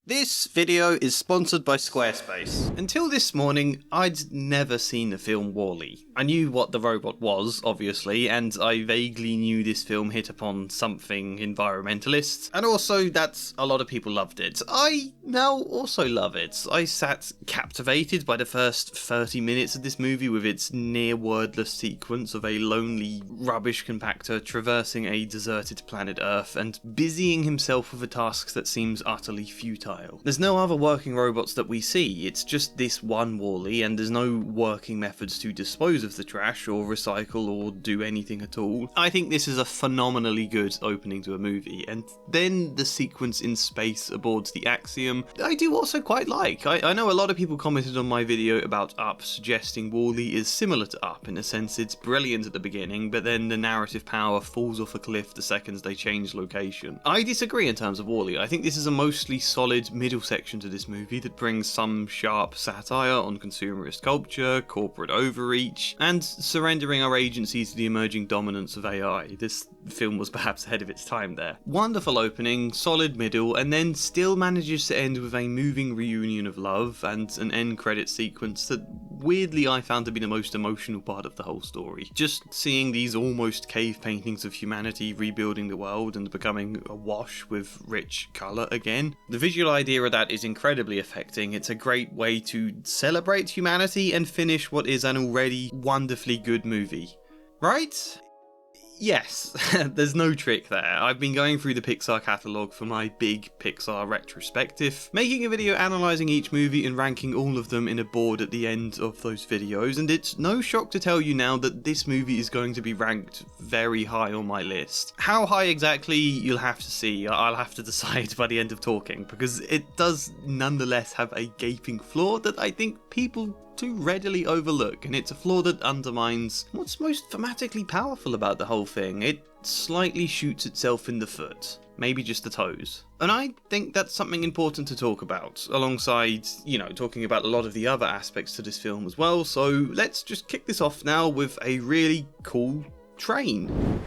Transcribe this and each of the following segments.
This video is sponsored by Squarespace. Until this morning, I'd never seen the film WALL-E. I knew what the robot was, obviously, and I vaguely knew this film hit upon something environmentalist, and also that a lot of people loved it. I now also love it. I sat captivated by the first 30 minutes of this movie with its near wordless sequence of a lonely rubbish compactor traversing a deserted planet Earth and busying himself with a task that seems utterly futile. There's no other working robots that we see, it's just this one WALL-E, and there's no working methods to dispose of the trash or recycle or do anything at all. I think this is a phenomenally good opening to a movie, and then the sequence in space aboard the Axiom I do also quite like. I know a lot of people commented on my video about Up suggesting WALL-E is similar to Up in a sense it's brilliant at the beginning, but then the narrative power falls off a cliff the seconds they change location. I disagree in terms of WALL-E. I think this is a mostly solid middle section to this movie that brings some sharp satire on consumerist culture, corporate overreach, and surrendering our agency to the emerging dominance of AI. This film was perhaps ahead of its time there. Wonderful opening, solid middle, and then still manages to end with a moving reunion of love and an end credit sequence that weirdly I found to be the most emotional part of the whole story. Just seeing these almost cave paintings of humanity rebuilding the world and becoming awash with rich colour again. The visual idea of that is incredibly affecting. It's a great way to celebrate humanity and finish what is an already wonderfully good movie. Right? Yes, there's no trick there. I've been going through the Pixar catalogue for my big Pixar retrospective, making a video analysing each movie and ranking all of them in a board at the end of those videos, and it's no shock to tell you now that this movie is going to be ranked very high on my list. How high exactly, you'll have to see. I'll have to decide by the end of talking, because it does nonetheless have a gaping flaw that I think people too readily overlook, and it's a flaw that undermines what's most thematically powerful about the whole thing. It slightly shoots itself in the foot, maybe just the toes. And I think that's something important to talk about, alongside, talking about a lot of the other aspects to this film as well, so let's just kick this off now with a really cool train.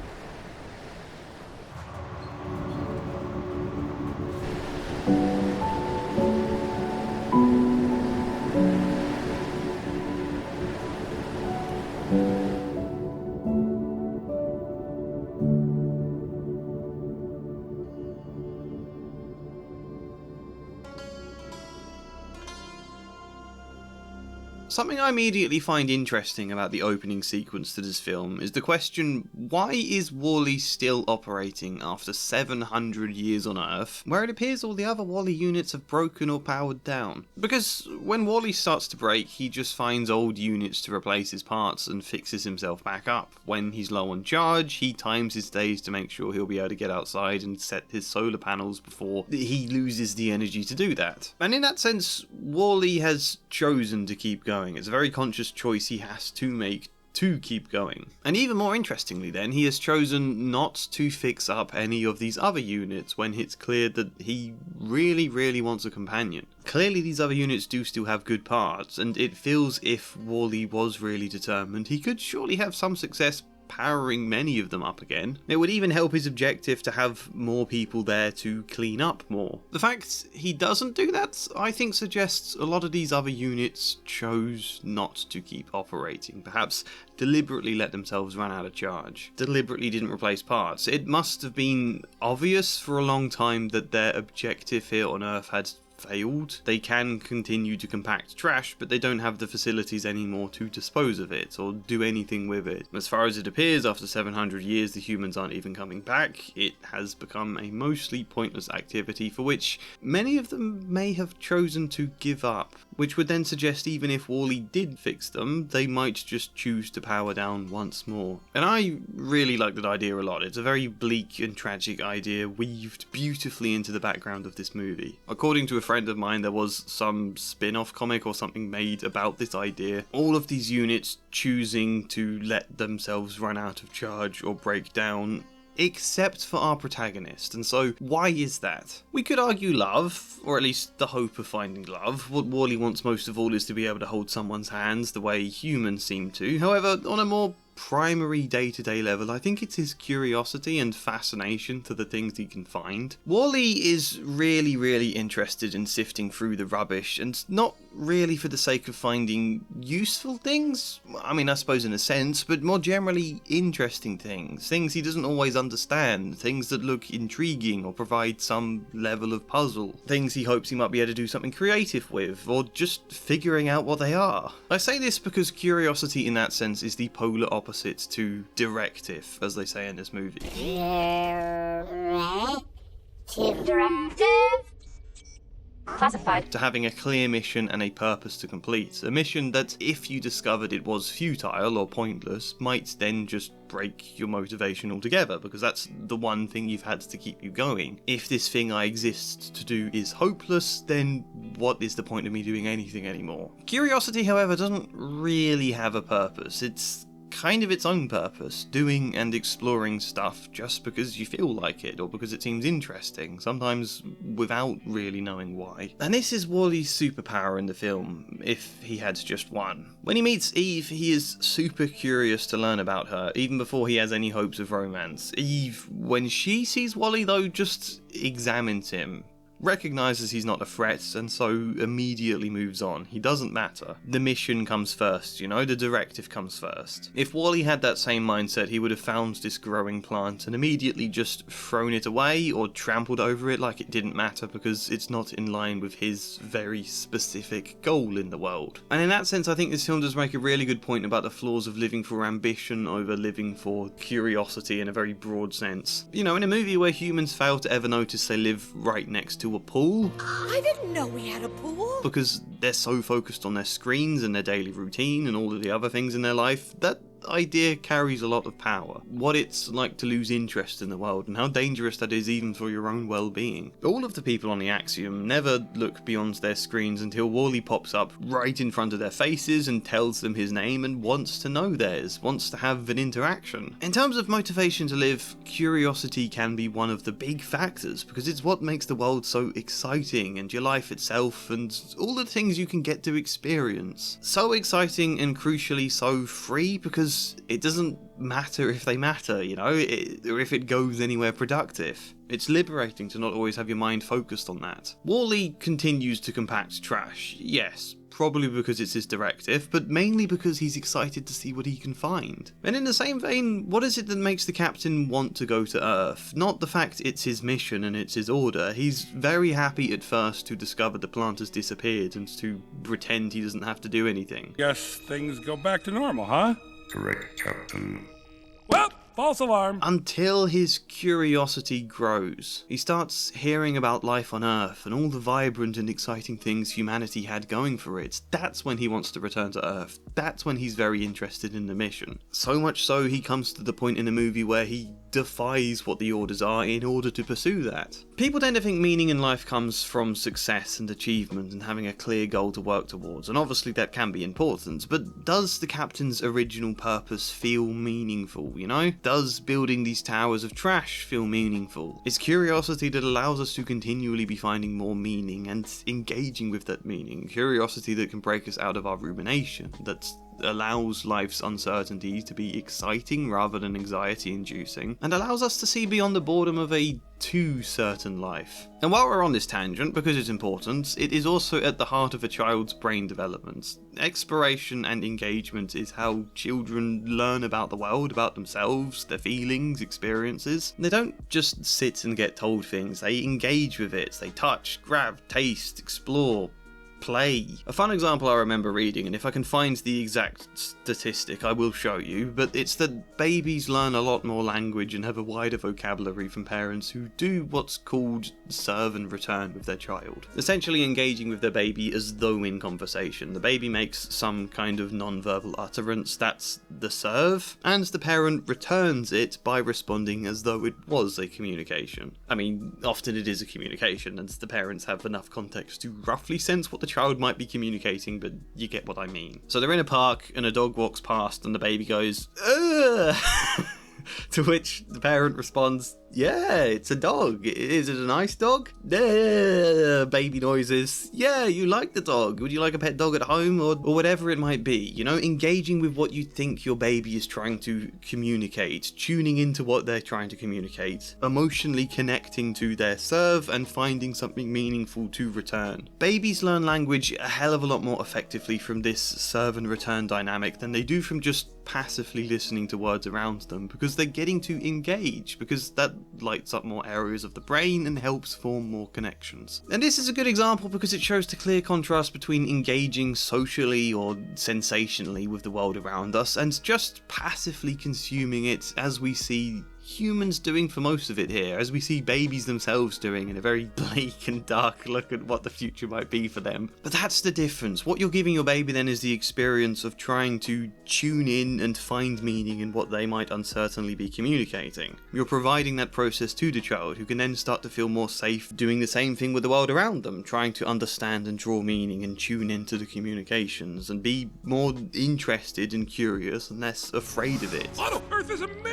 Something I immediately find interesting about the opening sequence to this film is the question, why is WALL-E still operating after 700 years on Earth, where it appears all the other WALL-E units have broken or powered down? Because when WALL-E starts to break, he just finds old units to replace his parts and fixes himself back up. When he's low on charge, he times his days to make sure he'll be able to get outside and set his solar panels before he loses the energy to do that. And in that sense, WALL-E has chosen to keep going. It's a very conscious choice he has to make to keep going. And even more interestingly then, he has chosen not to fix up any of these other units when it's clear that he really wants a companion. Clearly these other units do still have good parts, and it feels if WALL-E was really determined, he could surely have some success powering many of them up again. It would even help his objective to have more people there to clean up more. The fact he doesn't do that, I think, suggests a lot of these other units chose not to keep operating, perhaps deliberately let themselves run out of charge, deliberately didn't replace parts. It must have been obvious for a long time that their objective here on Earth had failed. They can continue to compact trash, but they don't have the facilities anymore to dispose of it or do anything with it. As far as it appears, after 700 years the humans aren't even coming back. It has become a mostly pointless activity for which many of them may have chosen to give up, which would then suggest even if WALL-E did fix them, they might just choose to power down once more. And I really like that idea a lot. It's a very bleak and tragic idea weaved beautifully into the background of this movie. According to a friend of mine, there was some spin-off comic or something made about this idea. All of these units choosing to let themselves run out of charge or break down, except for our protagonist. And so, why is that? We could argue love, or at least the hope of finding love. What WALL-E wants most of all is to be able to hold someone's hands the way humans seem to. However, on a more primary day-to-day level, I think it's his curiosity and fascination to the things he can find. Wally is really, really interested in sifting through the rubbish, and not really for the sake of finding useful things. I mean, I suppose in a sense, but more generally interesting things. Things he doesn't always understand, things that look intriguing or provide some level of puzzle. Things he hopes he might be able to do something creative with, or just figuring out what they are. I say this because curiosity in that sense is the polar opposite to directive, as they say in this movie. Directive? Classified. To having a clear mission and a purpose to complete. A mission that, if you discovered it was futile or pointless, might then just break your motivation altogether, because that's the one thing you've had to keep you going. If this thing I exist to do is hopeless, then what is the point of me doing anything anymore? Curiosity, however, doesn't really have a purpose. It's kind of its own purpose, doing and exploring stuff just because you feel like it or because it seems interesting, sometimes without really knowing why. And this is Wally's superpower in the film, if he had just one. When he meets Eve, he is super curious to learn about her, even before he has any hopes of romance. Eve, when she sees Wally though, just examines him, recognises he's not a threat, and so immediately moves on. He doesn't matter. The mission comes first, you know, the directive comes first. If Wally had that same mindset, he would have found this growing plant and immediately just thrown it away or trampled over it like it didn't matter because it's not in line with his very specific goal in the world. And in that sense, I think this film does make a really good point about the flaws of living for ambition over living for curiosity in a very broad sense. You know, in a movie where humans fail to ever notice they live right next to a pool. I didn't know we had a pool. Because they're so focused on their screens and their daily routine and all of the other things in their life, that idea carries a lot of power. What it's like to lose interest in the world and how dangerous that is even for your own well-being. All of the people on the Axiom never look beyond their screens until Wally pops up right in front of their faces and tells them his name and wants to know theirs, wants to have an interaction. In terms of motivation to live, curiosity can be one of the big factors because it's what makes the world so exciting and your life itself and all the things you can get to experience. So exciting and crucially so free because it doesn't matter if they matter, you know, or if it goes anywhere productive. It's liberating to not always have your mind focused on that. Wally continues to compact trash, yes, probably because it's his directive, but mainly because he's excited to see what he can find. And in the same vein, what is it that makes the captain want to go to Earth? Not the fact it's his mission and it's his order. He's very happy at first to discover the plant has disappeared and to pretend he doesn't have to do anything. Guess things go back to normal, huh? Correct, Captain. Well, false alarm. Until his curiosity grows. He starts hearing about life on Earth and all the vibrant and exciting things humanity had going for it. That's when he wants to return to Earth. That's when he's very interested in the mission. So much so he comes to the point in the movie where he defies what the orders are in order to pursue that. People tend to think meaning in life comes from success and achievement and having a clear goal to work towards, and obviously that can be important, but does the captain's original purpose feel meaningful, you know? Does building these towers of trash feel meaningful? It's curiosity that allows us to continually be finding more meaning and engaging with that meaning. Curiosity that can break us out of our rumination, that allows life's uncertainty to be exciting rather than anxiety-inducing, and allows us to see beyond the boredom of a too certain life. And while we're on this tangent, because it's important, it is also at the heart of a child's brain development. Exploration and engagement is how children learn about the world, about themselves, their feelings, experiences. They don't just sit and get told things, they engage with it, they touch, grab, taste, explore, play. A fun example I remember reading, and if I can find the exact statistic I will show you, but it's that babies learn a lot more language and have a wider vocabulary from parents who do what's called serve and return with their child. Essentially engaging with their baby as though in conversation. The baby makes some kind of non-verbal utterance, that's the serve, and the parent returns it by responding as though it was a communication. I mean, often it is a communication, and the parents have enough context to roughly sense what the child might be communicating, but you get what I mean. So they're in a park and a dog walks past and the baby goes, "Ugh!" To which the parent responds, Yeah, it's a dog. Is it a nice dog? Yeah, baby noises. Yeah, you like the dog. Would you like a pet dog at home or whatever it might be? You know, engaging with what you think your baby is trying to communicate, tuning into what they're trying to communicate, emotionally connecting to their serve and finding something meaningful to return. Babies learn language a hell of a lot more effectively from this serve and return dynamic than they do from just passively listening to words around them, because they're getting to engage, because that lights up more areas of the brain and helps form more connections. And this is a good example because it shows the clear contrast between engaging socially or sensationally with the world around us and just passively consuming it, as we see humans doing for most of it here, as we see babies themselves doing in a very bleak and dark look at what the future might be for them. But that's the difference. What you're giving your baby then is the experience of trying to tune in and find meaning in what they might uncertainly be communicating. You're providing that process to the child, who can then start to feel more safe doing the same thing with the world around them, trying to understand and draw meaning and tune into the communications and be more interested and curious and less afraid of it. Auto Earth is amazing!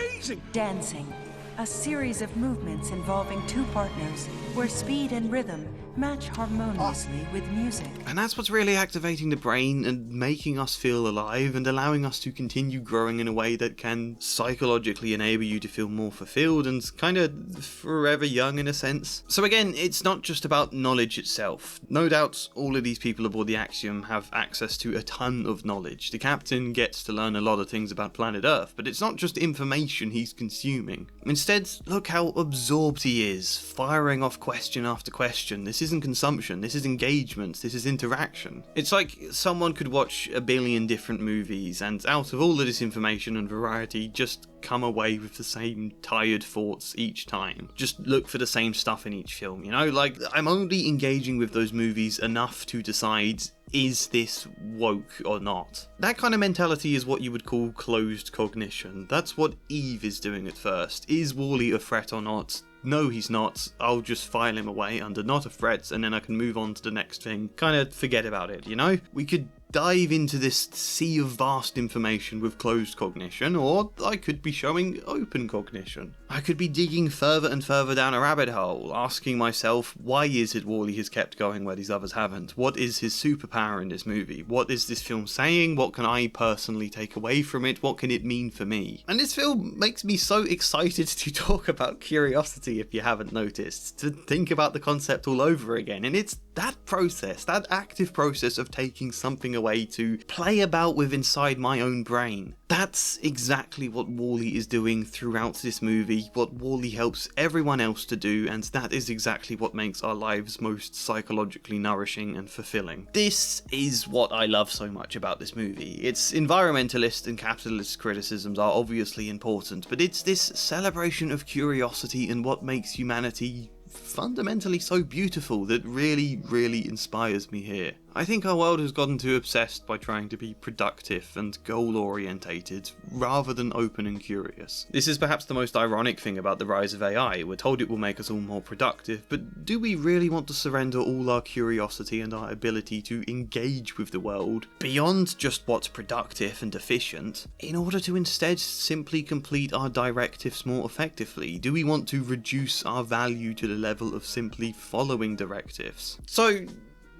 Dancing, a series of movements involving two partners where speed and rhythm match harmoniously with music. And that's what's really activating the brain and making us feel alive and allowing us to continue growing in a way that can psychologically enable you to feel more fulfilled and kind of forever young in a sense. So again, it's not just about knowledge itself. No doubt all of these people aboard the Axiom have access to a ton of knowledge. The captain gets to learn a lot of things about planet Earth, but it's not just information he's consuming. Instead, look how absorbed he is, firing off question after question. This isn't consumption, this is engagement, this is interaction. It's like someone could watch a billion different movies and out of all of this information and variety just come away with the same tired thoughts each time. Just look for the same stuff in each film, you know? Like, I'm only engaging with those movies enough to decide, is this woke or not? That kind of mentality is what you would call closed cognition. That's what Eve is doing at first. Is Wall-E a threat or not? No, he's not. I'll just file him away under not a threat and then I can move on to the next thing. Kind of forget about it, you know? We could dive into this sea of vast information with closed cognition, or I could be showing open cognition. I could be digging further and further down a rabbit hole, asking myself, why is it Wall-E has kept going where these others haven't? What is his superpower in this movie? What is this film saying? What can I personally take away from it? What can it mean for me? And this film makes me so excited to talk about curiosity, if you haven't noticed, to think about the concept all over again. And it's that process, that active process of taking something away to play about with inside my own brain. That's exactly what Wall-E is doing throughout this movie, what Wall-E helps everyone else to do, and that is exactly what makes our lives most psychologically nourishing and fulfilling. This is what I love so much about this movie. Its environmentalist and capitalist criticisms are obviously important, but it's this celebration of curiosity and what makes humanity fundamentally so beautiful that really, really inspires me here. I think our world has gotten too obsessed by trying to be productive and goal-orientated, rather than open and curious. This is perhaps the most ironic thing about the rise of AI. We're told it will make us all more productive, but do we really want to surrender all our curiosity and our ability to engage with the world, beyond just what's productive and efficient, in order to instead simply complete our directives more effectively? Do we want to reduce our value to the level of simply following directives? So,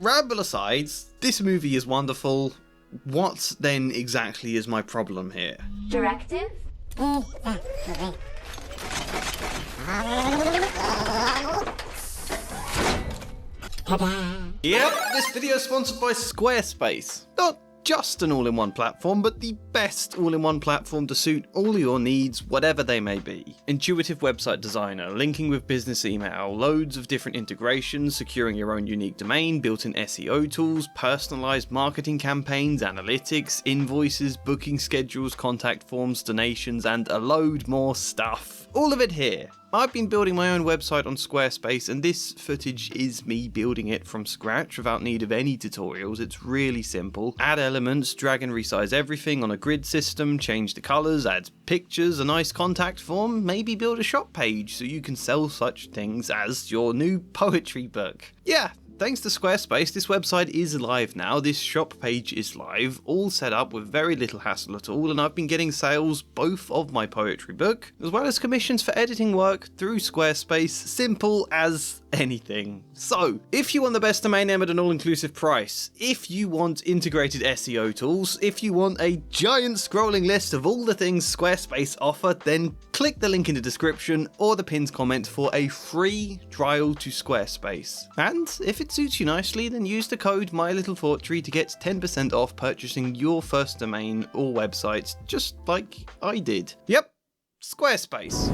ramble aside, this movie is wonderful. What then exactly is my problem here? Directive? Yep, this video is sponsored by Squarespace. Not just an all-in-one platform, but the best all-in-one platform to suit all your needs, whatever they may be. Intuitive website designer, linking with business email, loads of different integrations, securing your own unique domain, built-in SEO tools, personalized marketing campaigns, analytics, invoices, booking schedules, contact forms, donations, and a load more stuff. All of it here. I've been building my own website on Squarespace, and this footage is me building it from scratch without need of any tutorials. It's really simple. Add elements, drag and resize everything on a grid system, change the colours, add pictures, a nice contact form, maybe build a shop page so you can sell such things as your new poetry book. Yeah, Thanks to Squarespace, this website is live now, this shop page is live, all set up with very little hassle at all, and I've been getting sales both of my poetry book, as well as commissions for editing work through Squarespace, simple as anything. So, if you want the best domain name at an all-inclusive price, if you want integrated SEO tools, if you want a giant scrolling list of all the things Squarespace offer, then click the link in the description or the pinned comment for a free trial to Squarespace. And if it suits you nicely, then use the code MyLittleFortry to get 10% off purchasing your first domain or website, just like I did. Yep, Squarespace.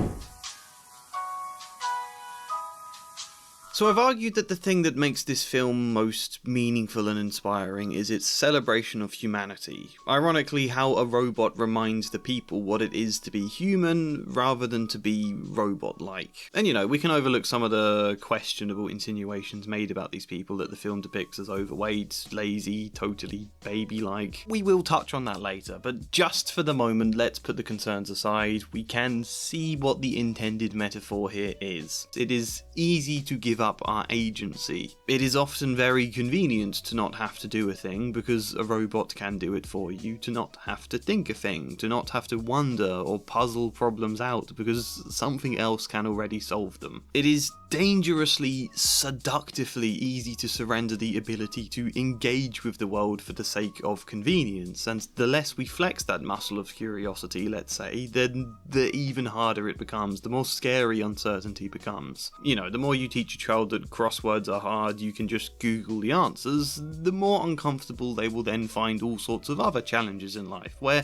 So I've argued that the thing that makes this film most meaningful and inspiring is its celebration of humanity. Ironically, how a robot reminds the people what it is to be human rather than to be robot-like. And you know, we can overlook some of the questionable insinuations made about these people that the film depicts as overweight, lazy, totally baby-like. We will touch on that later, but just for the moment, let's put the concerns aside. We can see what the intended metaphor here is. It is easy to give up our agency. It is often very convenient to not have to do a thing because a robot can do it for you, to not have to think a thing, to not have to wonder or puzzle problems out because something else can already solve them. It is dangerously, seductively easy to surrender the ability to engage with the world for the sake of convenience, and the less we flex that muscle of curiosity, let's say, then the even harder it becomes, the more scary uncertainty becomes. You know, the more you teach a child that crosswords are hard, you can just Google the answers, the more uncomfortable they will then find all sorts of other challenges in life, where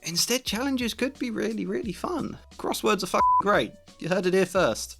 instead challenges could be really, really fun. Crosswords are fucking great. You heard it here first.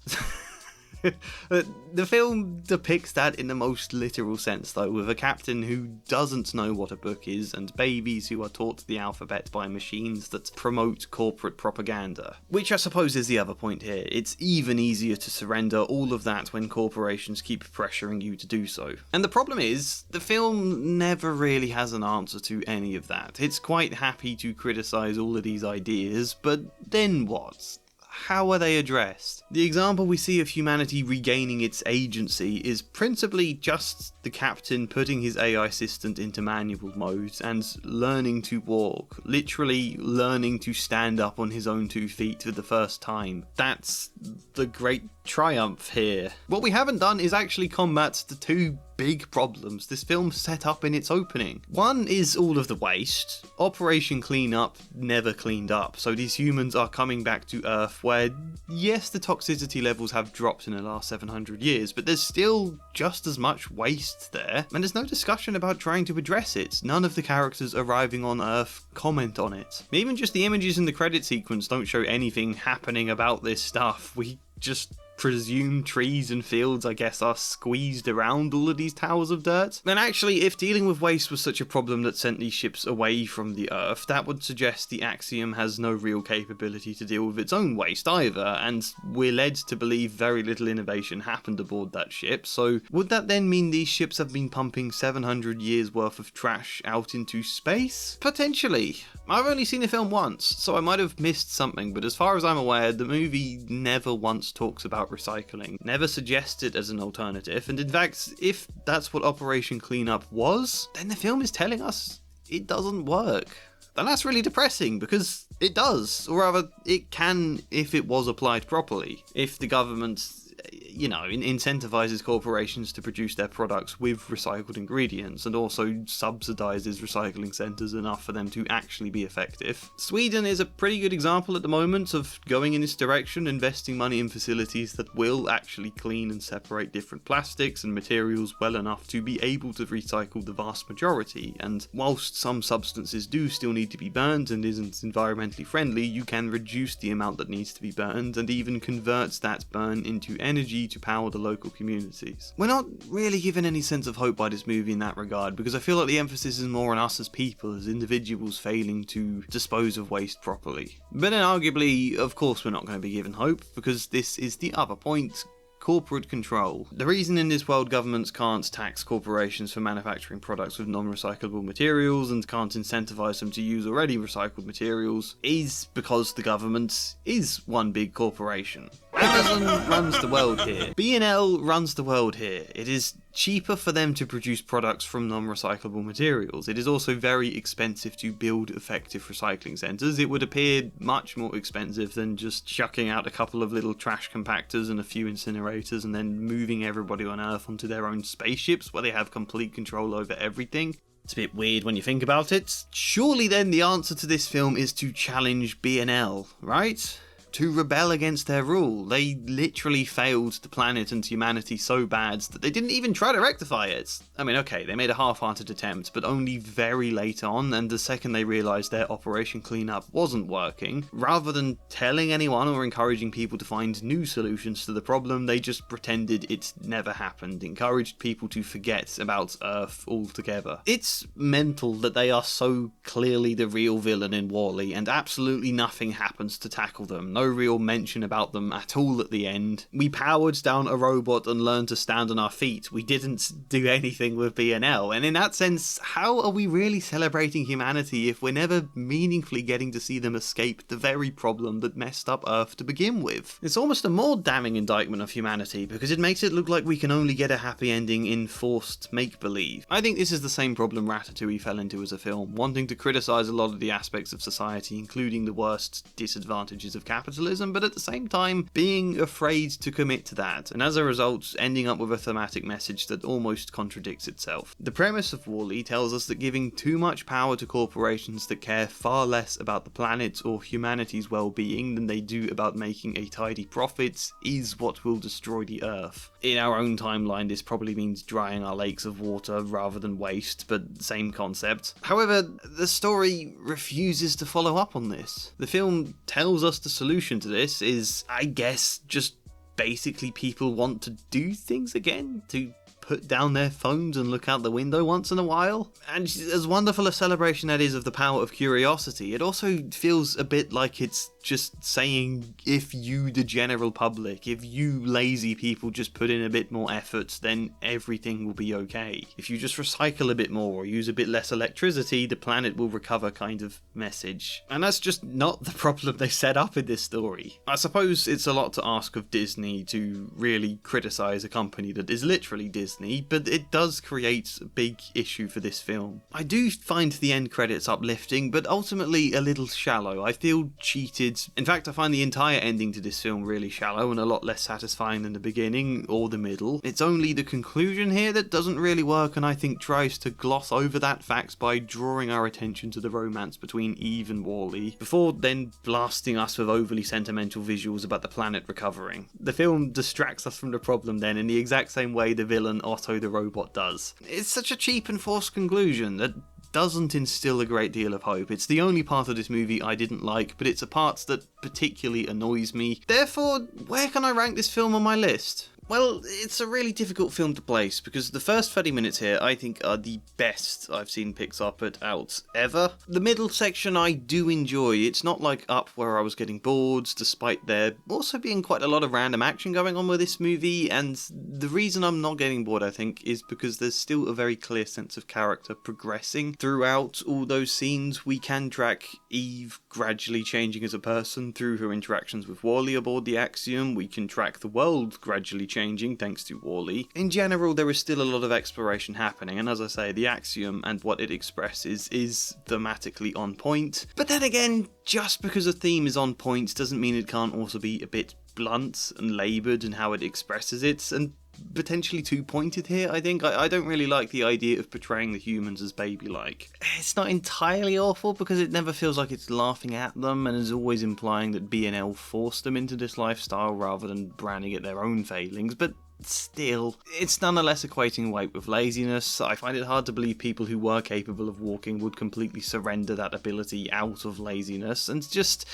The film depicts that in the most literal sense though, with a captain who doesn't know what a book is and babies who are taught the alphabet by machines that promote corporate propaganda. Which I suppose is the other point here. It's even easier to surrender all of that when corporations keep pressuring you to do so. And the problem is, the film never really has an answer to any of that. It's quite happy to criticise all of these ideas, but then what? How are they addressed? The example we see of humanity regaining its agency is principally just the captain putting his AI assistant into manual mode and learning to walk, literally learning to stand up on his own 2 feet for the first time. That's the great triumph here. What we haven't done is actually combat the two big problems this film set up in its opening. One is all of the waste. Operation Cleanup never cleaned up, so these humans are coming back to Earth where, yes, the toxicity levels have dropped in the last 700 years, but there's still just as much waste there, and there's no discussion about trying to address it. None of the characters arriving on Earth comment on it. Even just the images in the credit sequence don't show anything happening about this stuff. We just presume trees and fields, I guess, are squeezed around all of these towers of dirt. And actually, if dealing with waste was such a problem that sent these ships away from the Earth, that would suggest the Axiom has no real capability to deal with its own waste either, and we're led to believe very little innovation happened aboard that ship, so would that then mean these ships have been pumping 700 years worth of trash out into space? Potentially. I've only seen the film once, so I might have missed something, but as far as I'm aware, the movie never once talks about recycling, never suggests it as an alternative, and in fact, if that's what Operation Cleanup was, then the film is telling us it doesn't work. And that's really depressing, because it does, or rather, it can if it was applied properly. If the government, you know, incentivizes corporations to produce their products with recycled ingredients and also subsidizes recycling centers enough for them to actually be effective. Sweden is a pretty good example at the moment of going in this direction, investing money in facilities that will actually clean and separate different plastics and materials well enough to be able to recycle the vast majority. And whilst some substances do still need to be burned and isn't environmentally friendly, you can reduce the amount that needs to be burned and even convert that burn into energy to power the local communities. We're not really given any sense of hope by this movie in that regard, because I feel like the emphasis is more on us as people, as individuals failing to dispose of waste properly. But then arguably, of course we're not going to be given hope, because this is the other point. Corporate control. The reason in this world governments can't tax corporations for manufacturing products with non-recyclable materials and can't incentivize them to use already recycled materials is because the government is one big corporation. Amazon runs the world here. B&L runs the world here. It is cheaper for them to produce products from non-recyclable materials. It is also very expensive to build effective recycling centres. It would appear much more expensive than just chucking out a couple of little trash compactors and a few incinerators and then moving everybody on Earth onto their own spaceships where they have complete control over everything. It's a bit weird when you think about it. Surely then the answer to this film is to challenge B&L, right? To rebel against their rule. They literally failed the planet and humanity so bad that they didn't even try to rectify it. I mean, okay, they made a half-hearted attempt, but only very late on, and the second they realised their Operation Cleanup wasn't working, rather than telling anyone or encouraging people to find new solutions to the problem, they just pretended it never happened, encouraged people to forget about Earth altogether. It's mental that they are so clearly the real villain in WALL-E, and absolutely nothing happens to tackle them. No real mention about them at all at the end. We powered down a robot and learned to stand on our feet. We didn't do anything with B&L, and in that sense, how are we really celebrating humanity if we're never meaningfully getting to see them escape the very problem that messed up Earth to begin with? It's almost a more damning indictment of humanity, because it makes it look like we can only get a happy ending in forced make-believe. I think this is the same problem Ratatouille fell into as a film, wanting to criticise a lot of the aspects of society, including the worst disadvantages of capitalism, but at the same time being afraid to commit to that, and as a result ending up with a thematic message that almost contradicts itself. The premise of WALL-E tells us that giving too much power to corporations that care far less about the planet or humanity's well-being than they do about making a tidy profit is what will destroy the Earth. In our own timeline, this probably means drying our lakes of water rather than waste, but same concept. However, the story refuses to follow up on this. The film tells us the solution to this is, I guess, just basically people want to do things again, to put down their phones and look out the window once in a while. And as wonderful a celebration that is of the power of curiosity, it also feels a bit like it's just saying, if you, the general public, if you lazy people just put in a bit more effort, then everything will be okay. If you just recycle a bit more or use a bit less electricity, the planet will recover kind of message. And that's just not the problem they set up in this story. I suppose it's a lot to ask of Disney to really criticise a company that is literally Disney, but it does create a big issue for this film. I do find the end credits uplifting, but ultimately a little shallow. I feel cheated. In fact, I find the entire ending to this film really shallow and a lot less satisfying than the beginning or the middle. It's only the conclusion here that doesn't really work, and I think tries to gloss over that fact by drawing our attention to the romance between Eve and WALL-E, before then blasting us with overly sentimental visuals about the planet recovering. The film distracts us from the problem then in the exact same way the villain Otto the robot does. It's such a cheap and forced conclusion that doesn't instill a great deal of hope. It's the only part of this movie I didn't like, but it's a part that particularly annoys me. Therefore, where can I rank this film on my list? Well, it's a really difficult film to place, because the first 30 minutes here I think are the best I've seen Pixar put out ever. The middle section I do enjoy. It's not like Up where I was getting bored, despite there also being quite a lot of random action going on with this movie, and the reason I'm not getting bored, I think, is because there's still a very clear sense of character progressing throughout all those scenes. We can track Eve gradually changing as a person through her interactions with WALL-E aboard the Axiom. We can track the world gradually changing thanks to WALL-E. In general, there is still a lot of exploration happening, and as I say, the Axiom and what it expresses is thematically on point. But then again, just because a theme is on point doesn't mean it can't also be a bit blunt and laboured in how it expresses it, and potentially too pointed here, I think. I don't really like the idea of portraying the humans as baby-like. It's not entirely awful because it never feels like it's laughing at them and is always implying that B&L forced them into this lifestyle rather than branding it their own failings, but still, it's nonetheless equating weight with laziness. I find it hard to believe people who were capable of walking would completely surrender that ability out of laziness, and just,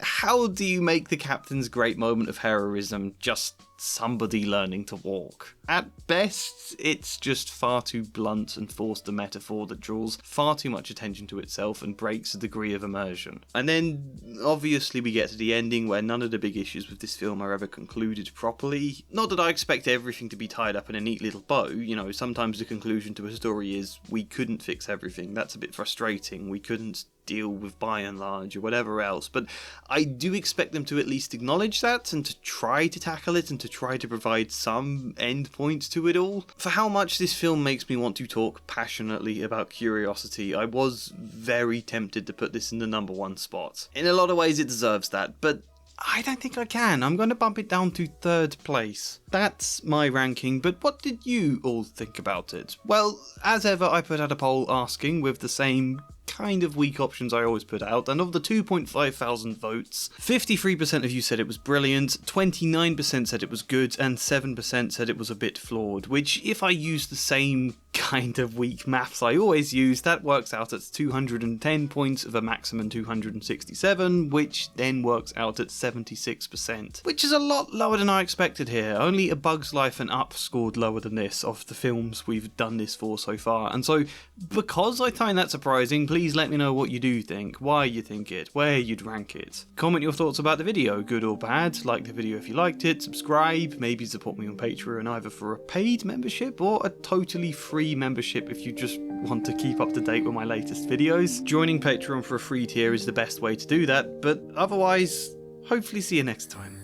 how do you make the captain's great moment of heroism just somebody learning to walk? At best, it's just far too blunt and forced a metaphor that draws far too much attention to itself and breaks a degree of immersion. And then, obviously, we get to the ending where none of the big issues with this film are ever concluded properly. Not that I expect everything to be tied up in a neat little bow. You know, sometimes the conclusion to a story is, we couldn't fix everything. That's a bit frustrating. We couldn't deal with by and large or whatever else, but I do expect them to at least acknowledge that and to try to tackle it and to try to provide some end point to it all. For how much this film makes me want to talk passionately about Curiosity, I was very tempted to put this in the number 1 spot. In a lot of ways it deserves that, but I don't think I can. I'm going to bump it down to 3rd place. That's my ranking, but what did you all think about it? Well, as ever, I put out a poll asking with the same kind of weak options I always put out, and of the 2.5 thousand votes, 53% of you said it was brilliant, 29% said it was good, and 7% said it was a bit flawed, which, if I use the same kind of weak maths I always use, that works out at 210 points of a maximum 267, which then works out at 76%, which is a lot lower than I expected here. Only A Bug's Life and Up scored lower than this of the films we've done this for so far, and so because I find that surprising, please let me know what you do think, why you think it, where you'd rank it. Comment your thoughts about the video, good or bad, like the video if you liked it, subscribe, maybe support me on Patreon either for a paid membership or a totally free membership if you just want to keep up to date with my latest videos. Joining Patreon for a free tier is the best way to do that, but otherwise, hopefully see you next time.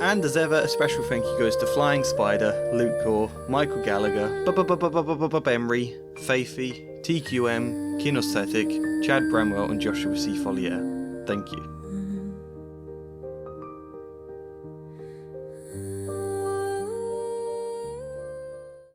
And as ever, a special thank you goes to Flying Spider, Luke Gore, Michael Gallagher, Bemry, Faithy, TQM, Kinesthetic, Chad Bramwell and Joshua C. Follier. Thank you.